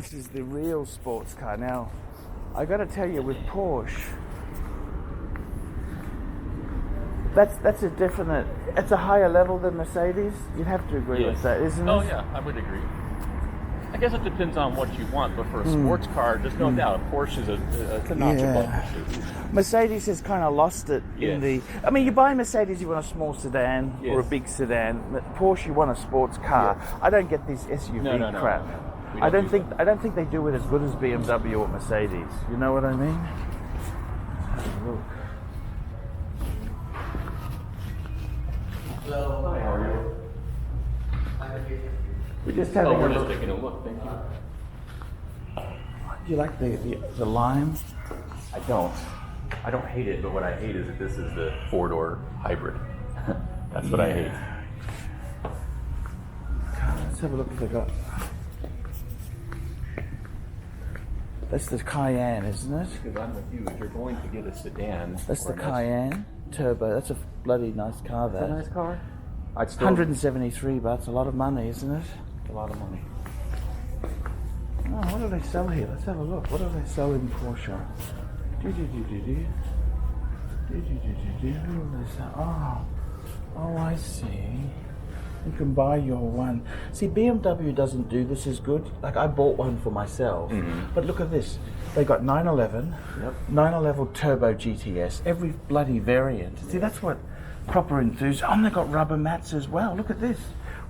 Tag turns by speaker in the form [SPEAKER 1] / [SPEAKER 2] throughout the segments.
[SPEAKER 1] This is the real sports car. Now, I got to tell you, with Porsche, that's a definite. It's a higher level than Mercedes. You'd have to agree with that, isn't it?
[SPEAKER 2] Oh yeah, I would agree. I guess it depends on what you want, but for a sports car, there's no doubt Porsche is a notch above Mercedes.
[SPEAKER 1] Mercedes has kind of lost it in the. I mean, you buy a Mercedes, you want a small sedan or a big sedan. Porsche, you want a sports car.
[SPEAKER 2] Yes.
[SPEAKER 1] I don't get this SUV crap.
[SPEAKER 2] No.
[SPEAKER 1] I don't think they do it as good as BMW or Mercedes. You know what I mean? Let's have a look.
[SPEAKER 2] Hello, hi, how are you?
[SPEAKER 1] We're just having
[SPEAKER 2] we're
[SPEAKER 1] a
[SPEAKER 2] just
[SPEAKER 1] look.
[SPEAKER 2] taking a look, thank you.
[SPEAKER 1] Do you like the lime?
[SPEAKER 2] I don't hate it, but what I hate is that this is the four-door hybrid. That's what I hate.
[SPEAKER 1] Let's have a look if they got. That's the Cayenne, isn't it?
[SPEAKER 2] Because I'm with you, if you're going to get a sedan.
[SPEAKER 1] That's the Cayenne Turbo. That's a bloody nice car,
[SPEAKER 2] That's
[SPEAKER 1] that.
[SPEAKER 2] a nice car. I'd still
[SPEAKER 1] 173 bucks, a lot of money, isn't it?
[SPEAKER 2] a lot of money.
[SPEAKER 1] Oh, what do they sell here? Let's have a look. What do they sell in Porsche? What do they sell? Oh, I see. You can buy your one. See, BMW doesn't do this as good. Like, I bought one for myself. But look at this. They got 911, 911 Turbo GTS, every bloody variant. See, that's what proper enthusiasts. Oh, and they got rubber mats as well. Look at this.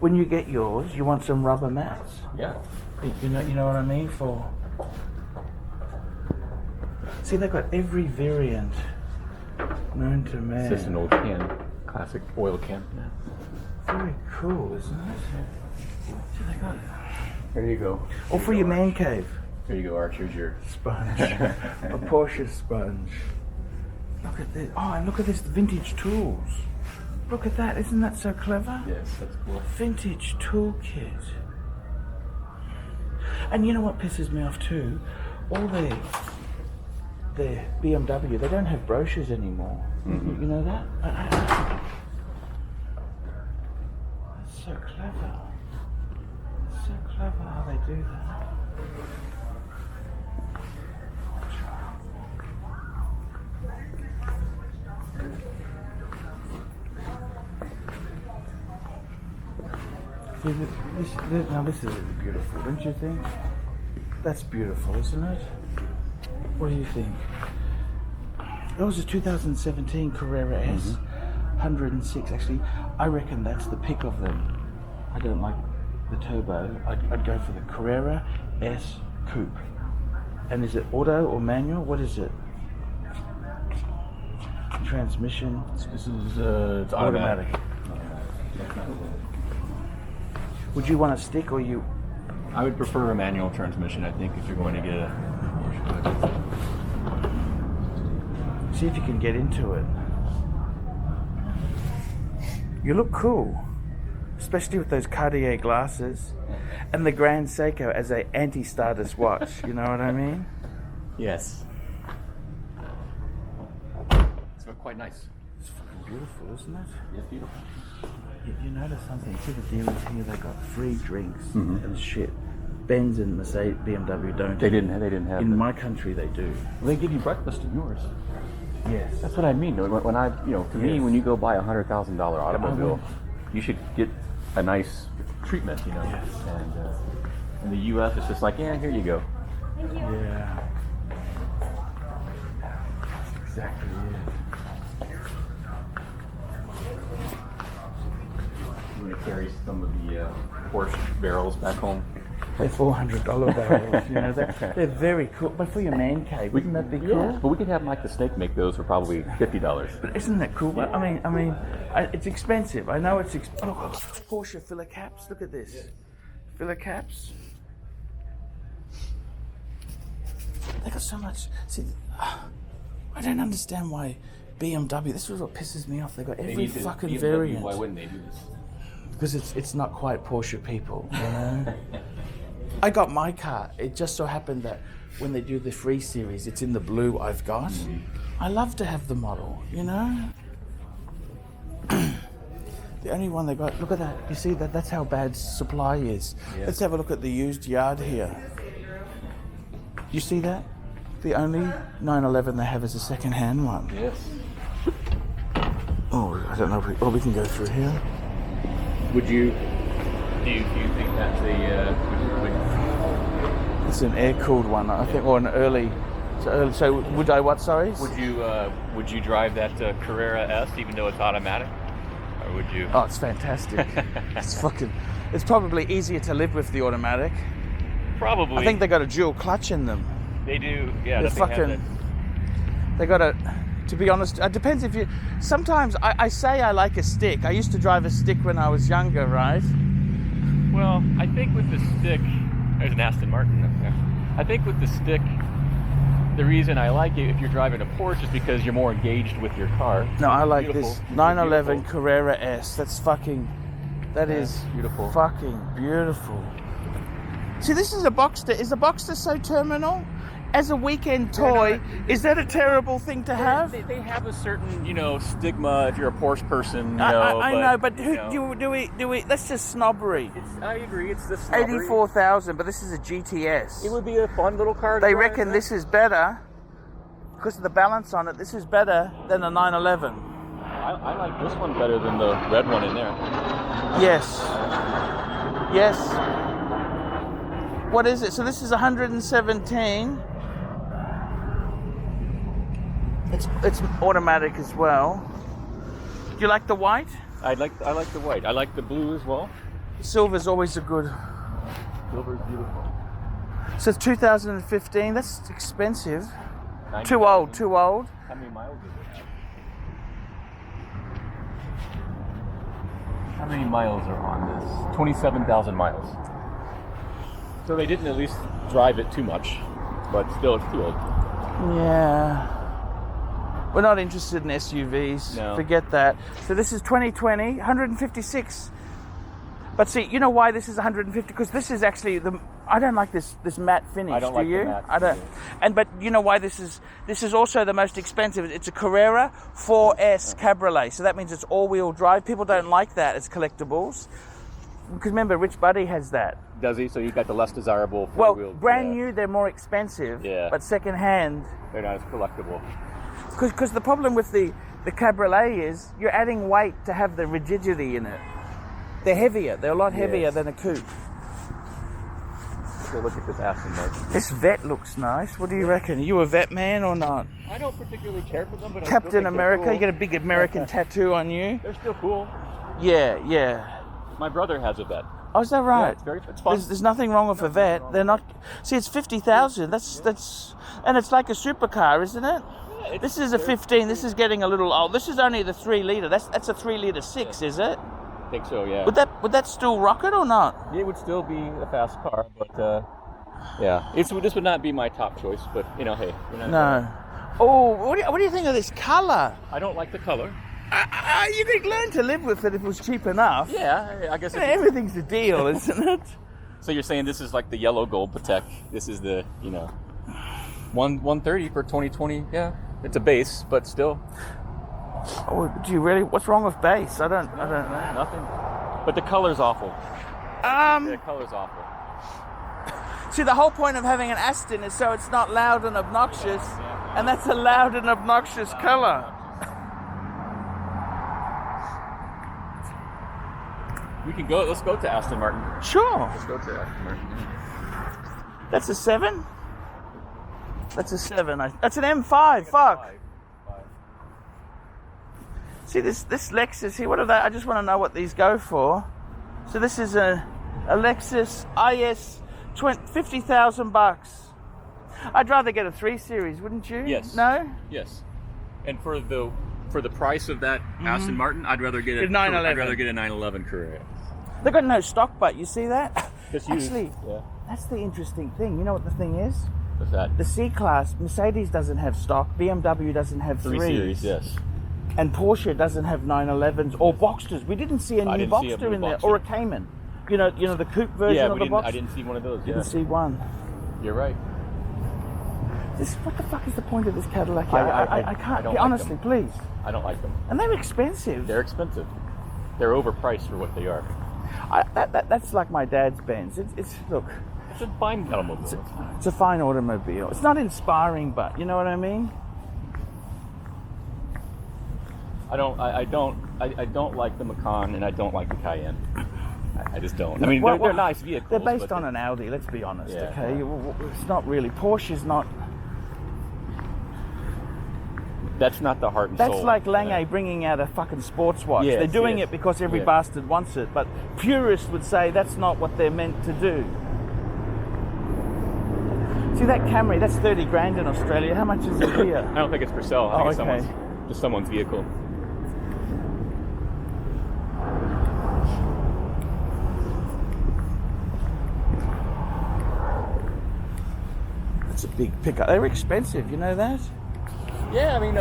[SPEAKER 1] When you get yours, you want some rubber mats.
[SPEAKER 2] Yeah.
[SPEAKER 1] You know what I mean? For see, they've got every variant known to man.
[SPEAKER 2] It's just an old can, classic oil can. Yeah.
[SPEAKER 1] Very cool, isn't it? See, they got it.
[SPEAKER 2] There you go.
[SPEAKER 1] Or for your man cave.
[SPEAKER 2] There you go, Archie. Here's your
[SPEAKER 1] Sponge. A Porsche sponge. Look at this. Oh, and look at this vintage tools. Look at that. Isn't that so clever?
[SPEAKER 2] Yes, that's cool.
[SPEAKER 1] Vintage toolkit. And you know what pisses me off too? All their BMW, they don't have brochures anymore. You know that? It's so clever. It's so clever how they do that. See, now this is beautiful, don't you think? That's beautiful, isn't it? What do you think? That was a 2017 Carrera S, 106. Actually, I reckon that's the pick of them. I don't like the turbo. I'd go for the Carrera S Coupe. And is it auto or manual? What is it? Transmission.
[SPEAKER 2] This is it's automatic.
[SPEAKER 1] Would you want a stick or you?
[SPEAKER 2] I would prefer a manual transmission, I think, if you're going to get a
[SPEAKER 1] See if you can get into it. You look cool, especially with those Cartier glasses and the Grand Seiko as a anti-Stardust watch. You know what I mean?
[SPEAKER 2] Yes. It's quite nice.
[SPEAKER 1] It's fucking beautiful, isn't it?
[SPEAKER 2] It's beautiful.
[SPEAKER 1] You notice something? See the dealers here? They got free drinks and shit. Benz and Mercedes, BMW don't.
[SPEAKER 2] They didn't have.
[SPEAKER 1] In my country, they do.
[SPEAKER 2] They give you breakfast in yours.
[SPEAKER 1] Yes.
[SPEAKER 2] That's what I mean. When I, to me, when you go buy $100,000 automobile, you should get a nice treatment,
[SPEAKER 1] Yes.
[SPEAKER 2] And in the U.S., it's just like, yeah, here you go.
[SPEAKER 1] Yeah. That's exactly it.
[SPEAKER 2] I'm going to carry some of the Porsche barrels back home.
[SPEAKER 1] They're $400 barrels. They're very cool. But for your man cave, wouldn't that be cool?
[SPEAKER 2] Yeah, but we could have Mike the Snake make those for probably $50.
[SPEAKER 1] But isn't that cool? Yeah. I mean, it's expensive. I know it's Porsche filler caps. Look at this. Filler caps. They got so much. See, I don't understand why BMW. This is what pisses me off. They got every fucking variant.
[SPEAKER 2] Why wouldn't they do this?
[SPEAKER 1] Because it's not quite Porsche people, you know. I got my car. It just so happened that when they do the free series, it's in the blue I've got. I love to have the model, you know. The only one they got. Look at that. You see that? That's how bad supply is.
[SPEAKER 2] Yeah.
[SPEAKER 1] Let's have a look at the used yard here. You see that? The only 911 they have is a second-hand one.
[SPEAKER 2] Yes.
[SPEAKER 1] Oh, I don't know. We can go through here.
[SPEAKER 2] Would you? Do you think that's a?
[SPEAKER 1] It's an air-cooled one, I think, or an early. So would I what? Sorry.
[SPEAKER 2] Would you drive that Carrera S even though it's automatic, or would you?
[SPEAKER 1] Oh, it's fantastic. It's probably easier to live with the automatic.
[SPEAKER 2] Probably.
[SPEAKER 1] I think they got a dual clutch in them.
[SPEAKER 2] They do. Yeah.
[SPEAKER 1] They got a. To be honest, it depends if you. Sometimes I say I like a stick. I used to drive a stick when I was younger, right?
[SPEAKER 2] Well, I think with the stick, there's an Aston Martin up there. I think with the stick, the reason I like it if you're driving a Porsche is because you're more engaged with your car.
[SPEAKER 1] No, I like
[SPEAKER 2] Beautiful.
[SPEAKER 1] this 911 Carrera S. That is
[SPEAKER 2] beautiful.
[SPEAKER 1] Fucking beautiful. See, this is a Boxster. Is the Boxster so terminal? As a weekend toy, is that a terrible thing to have?
[SPEAKER 2] They have a certain, stigma if you're a Porsche person.
[SPEAKER 1] I know, but do we? That's just snobbery.
[SPEAKER 2] I agree. It's the snobbery.
[SPEAKER 1] 84,000, but this is a GTS.
[SPEAKER 2] It would be a fun little car.
[SPEAKER 1] They reckon this is better because of the balance on it. This is better than a 911.
[SPEAKER 2] I like this one better than the red one in there.
[SPEAKER 1] Yes. Yes. What is it? So this is 117. It's automatic as well. Do you like the white?
[SPEAKER 2] I like the white. I like the blue as well.
[SPEAKER 1] Silver's always a good.
[SPEAKER 2] Silver's beautiful.
[SPEAKER 1] So it's 2015. That's expensive.
[SPEAKER 2] 90.
[SPEAKER 1] Too old.
[SPEAKER 2] How many miles does it have? How many miles are on this? 27,000 miles. So they didn't at least drive it too much, but still it's too old.
[SPEAKER 1] Yeah. We're not interested in SUVs.
[SPEAKER 2] No.
[SPEAKER 1] Forget that. So this is 2020, 156. But see, you know why this is 150? Because this is actually I don't like this matte finish.
[SPEAKER 2] I don't
[SPEAKER 1] do
[SPEAKER 2] like
[SPEAKER 1] you?
[SPEAKER 2] the matte
[SPEAKER 1] I don't.
[SPEAKER 2] finish.
[SPEAKER 1] But you know why this is also the most expensive. It's a Carrera 4S Cabriolet. So that means it's all-wheel drive. People don't like that as collectibles. Because remember, Rich Buddy has that.
[SPEAKER 2] Does he? So you got the less desirable
[SPEAKER 1] Well,
[SPEAKER 2] four-wheel.
[SPEAKER 1] brand new, they're more expensive.
[SPEAKER 2] Yeah.
[SPEAKER 1] But second-hand.
[SPEAKER 2] They're not as collectible.
[SPEAKER 1] Because the problem with the Cabriolet is you're adding weight to have the rigidity in it. They're heavier. They're a lot heavier than a coupe.
[SPEAKER 2] So look at this Aston Martin.
[SPEAKER 1] This vet looks nice. What do you reckon? Are you a vet man or not?
[SPEAKER 2] I don't particularly care for them, but
[SPEAKER 1] Captain America,
[SPEAKER 2] cool.
[SPEAKER 1] you got a big American tattoo on you.
[SPEAKER 2] They're still cool.
[SPEAKER 1] Yeah.
[SPEAKER 2] My brother has a vet.
[SPEAKER 1] Oh, is that right?
[SPEAKER 2] Yeah, it's fun.
[SPEAKER 1] There's nothing wrong with a vet. They're not. See, it's 50,000. That's, and it's like a supercar, isn't it?
[SPEAKER 2] Yeah,
[SPEAKER 1] this is a 15. This is getting a little old. This is only the 3 liter. That's a 3 liter 6, is it?
[SPEAKER 2] I think so. Yeah.
[SPEAKER 1] Would that still rock it or not?
[SPEAKER 2] It would still be a fast car, but yeah, this would not be my top choice. But hey,
[SPEAKER 1] no. Oh, what do you think of this color?
[SPEAKER 2] I don't like the color.
[SPEAKER 1] You could learn to live with it if it was cheap enough.
[SPEAKER 2] Yeah, I guess.
[SPEAKER 1] Everything's a deal, isn't it?
[SPEAKER 2] So you're saying this is like the yellow gold Patek. This is the 130 for 2020. Yeah, it's a base, but still.
[SPEAKER 1] Oh, do you really? What's wrong with base? I don't know.
[SPEAKER 2] Nothing. But the color's awful. The color's awful.
[SPEAKER 1] See, the whole point of having an Aston is so it's not loud and obnoxious, and that's a loud and obnoxious color.
[SPEAKER 2] We can go. Let's go to Aston Martin.
[SPEAKER 1] Sure.
[SPEAKER 2] Let's go to Aston Martin.
[SPEAKER 1] That's a 7. That's a 7. That's an M5. Fuck. See this Lexus here. What are they? I just want to know what these go for. So this is a Lexus IS 50,000 bucks. I'd rather get a 3 Series, wouldn't you?
[SPEAKER 2] Yes.
[SPEAKER 1] No.
[SPEAKER 2] Yes. And for the price of that Aston Martin, I'd rather get a
[SPEAKER 1] 911.
[SPEAKER 2] I'd rather get a 911 Carrera.
[SPEAKER 1] They've got no stock, but you see that?
[SPEAKER 2] Just used.
[SPEAKER 1] Actually,
[SPEAKER 2] Yeah.
[SPEAKER 1] that's the interesting thing. You know what the thing is?
[SPEAKER 2] What's that?
[SPEAKER 1] The C-Class, Mercedes doesn't have stock, BMW doesn't have
[SPEAKER 2] 3 Series, yes.
[SPEAKER 1] And Porsche doesn't have 911s or Boxsters. We didn't see a new Boxster in there, or a Cayman. You know the coupe version of the Boxster.
[SPEAKER 2] I didn't see one of those.
[SPEAKER 1] Didn't see one.
[SPEAKER 2] You're right.
[SPEAKER 1] What the fuck is the point of this Cadillac?
[SPEAKER 2] I
[SPEAKER 1] can't.
[SPEAKER 2] don't like
[SPEAKER 1] Honestly,
[SPEAKER 2] them.
[SPEAKER 1] please.
[SPEAKER 2] I don't like them.
[SPEAKER 1] And they're expensive.
[SPEAKER 2] They're expensive. They're overpriced for what they are.
[SPEAKER 1] That's like my dad's Benz. It's look.
[SPEAKER 2] it's a fine automobile.
[SPEAKER 1] It's a fine automobile. It's not inspiring, but you know what I mean?
[SPEAKER 2] I don't like the Macan, and I don't like the Cayenne. I just don't. I mean, they're nice vehicles.
[SPEAKER 1] They're based on an Audi, let's be honest,
[SPEAKER 2] Yeah.
[SPEAKER 1] okay? It's not really. Porsche is not...
[SPEAKER 2] That's not the heart and soul.
[SPEAKER 1] That's like Lange bringing out a fucking sports watch.
[SPEAKER 2] Yes,
[SPEAKER 1] they're doing
[SPEAKER 2] yes.
[SPEAKER 1] it because every
[SPEAKER 2] Yeah.
[SPEAKER 1] bastard wants it, but purists would say that's not what they're meant to do. See that Camry, that's 30 grand in Australia. How much is it here?
[SPEAKER 2] I don't think it's for sale. I think it's
[SPEAKER 1] okay.
[SPEAKER 2] just someone's vehicle.
[SPEAKER 1] It's a big pickup. They're expensive, you know that?
[SPEAKER 2] Yeah, I mean,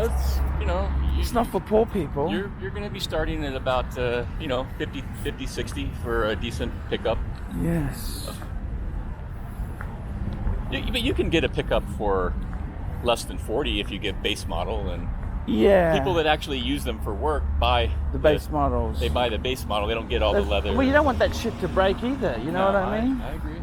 [SPEAKER 1] It's not for poor people.
[SPEAKER 2] You're going to be starting at about 50, 60 for a decent pickup.
[SPEAKER 1] Yes.
[SPEAKER 2] But you can get a pickup for less than 40 if you get base model, and
[SPEAKER 1] Yeah.
[SPEAKER 2] people that actually use them for work buy
[SPEAKER 1] the base models.
[SPEAKER 2] They buy the base model. They don't get all the leather.
[SPEAKER 1] Well, you don't want that shit to break either. You know what I mean?
[SPEAKER 2] I agree.